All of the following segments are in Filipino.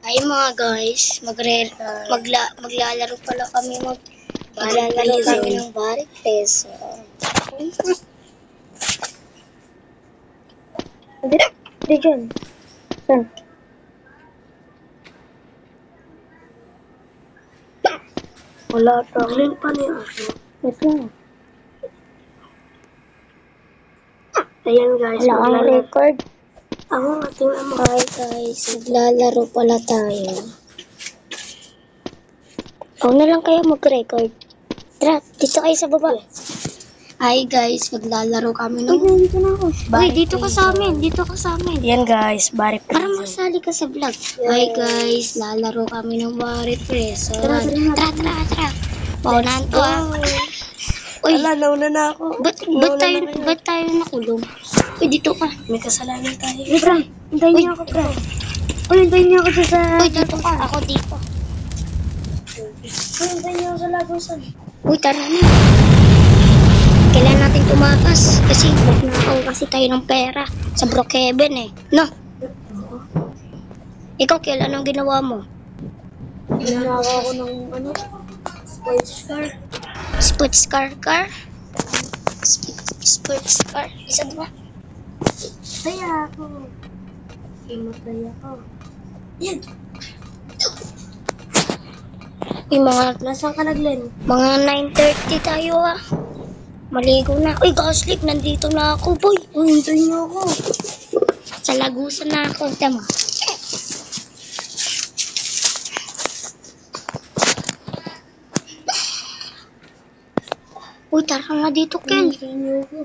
Ay mga guys, maglalaro pala kami maglalaro kami ng Bari Peso. Hindi dyan. Saan? Wala pa. Galing pa niya. Yes lang. Ayan guys. Wala kang record. Ako ating ama. Hi guys, maglalaro pala tayo. Ako na lang kayo mag-record. Tara, dito kayo sa baba. Hi guys, maglalaro kami ng... Uy, dito na ako. Uy, dito ka sa amin. Dito ka sa amin. Yan guys, Bari Preso. Para masali ka sa vlog. Hi guys, lalaro kami ng Bari Preso. Tara. Paunahan to ah. Uy, Wala, nauna na ako. ba't tayo nakulong? Uy, dito ka. May kasalanan tayo. Bra, hintayin niyo ako, bra. Uy, hintayin niyo ako sa... Uy, dito ka. Ako dito. Uy, hintayin niyo ako sa lagusan. Uy, tara na. Kailangan natin tumakas. Kasi magnakaw kasi tayo ng pera. Sa Brookhaven eh. No? Ikaw, kailan ang ginawa mo? Ginawa ko ng sports car. Sports car? Sports car. Isa ba? Saya ako. Imatay ako. Yan. Uy, Nasaan ka naglen? mga 9:30 tayo ah. Maligo na. Uy, Gaslik, nandito na ako, boy. Uy, hintayin niyo ako. Sa lagusan na ako. Tama. Uy, tara nga dito, Ken. Hintayin niyo ako.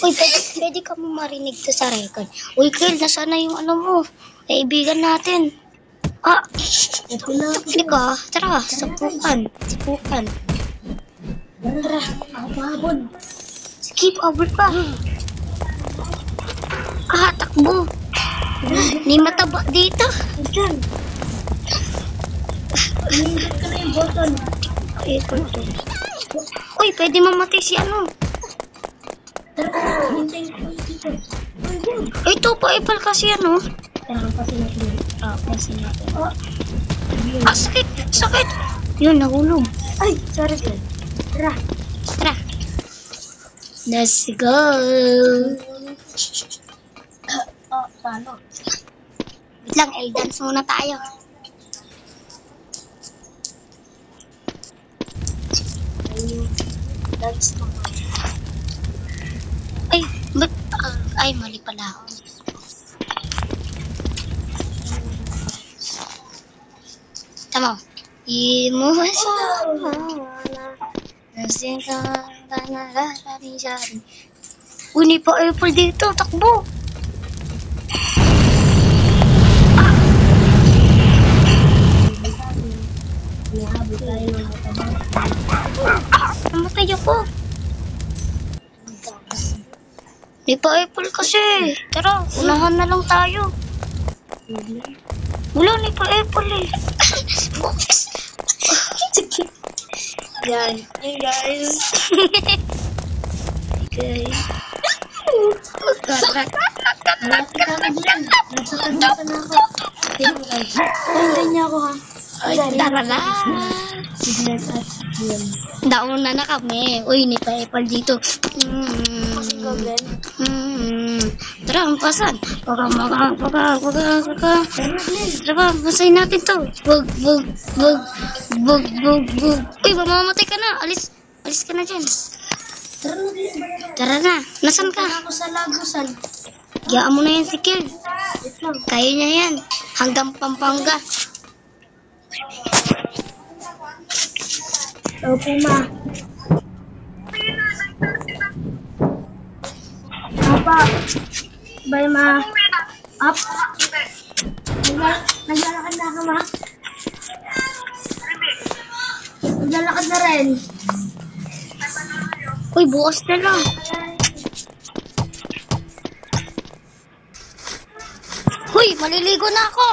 Uy, pwede ka mo marinig to sa record. Uy, Kel, nasaan na yung ano mo? Kaibigan natin. Ah, Ito na ako. halika. Tara, sapukan. Tara, ako pahabol. Skip over ka. Ah, takbo. Ni mataba dito. Diyan. Hinihintay ka na yung button. Uy, pwede mamatay si ano. Tara, hintayin ko dito. Ay, ito pa, ipal kasi ano. Tara, kasi natin. Kasi natin. Ah, sakit. Yun, nahulog. Ay, sorry ka. Tara. Tara. Let's go. Paano? Wait lang, dance muna tayo. Dance mo. Ay, ba't? Ay, mali pala ako. Tama. Uni pa April dito, takbo. Namatay ako. Di pa April kasi. Tara, unahan na lang tayo. Wala, ni pa April eh. Yan. Hey guys. Guys. Malapit ako dyan. Nasa tagusan na ako. Hintayin niyo ako ha. Ay, tara na. Signet at yun. Nauna na kami. Uy, ni pa April dito. Kasi ko, Glenn. Tara, ang pasan. Tara, basahin natin to. Bug. Uy, mamamatay ka na. Alis ka na dyan. Tara na. Nasaan ka? Ako sa lagusan. Giyaan mo na yan si Kel. Wait lang. Kaya niya yan. Hanggang Pampanga. Opo, ma. Papa. Bye, ma. Up. Naglalakad na ako, ma. Naglalakad na rin. Uy, bukas na lang. Uy, maliligo na ako.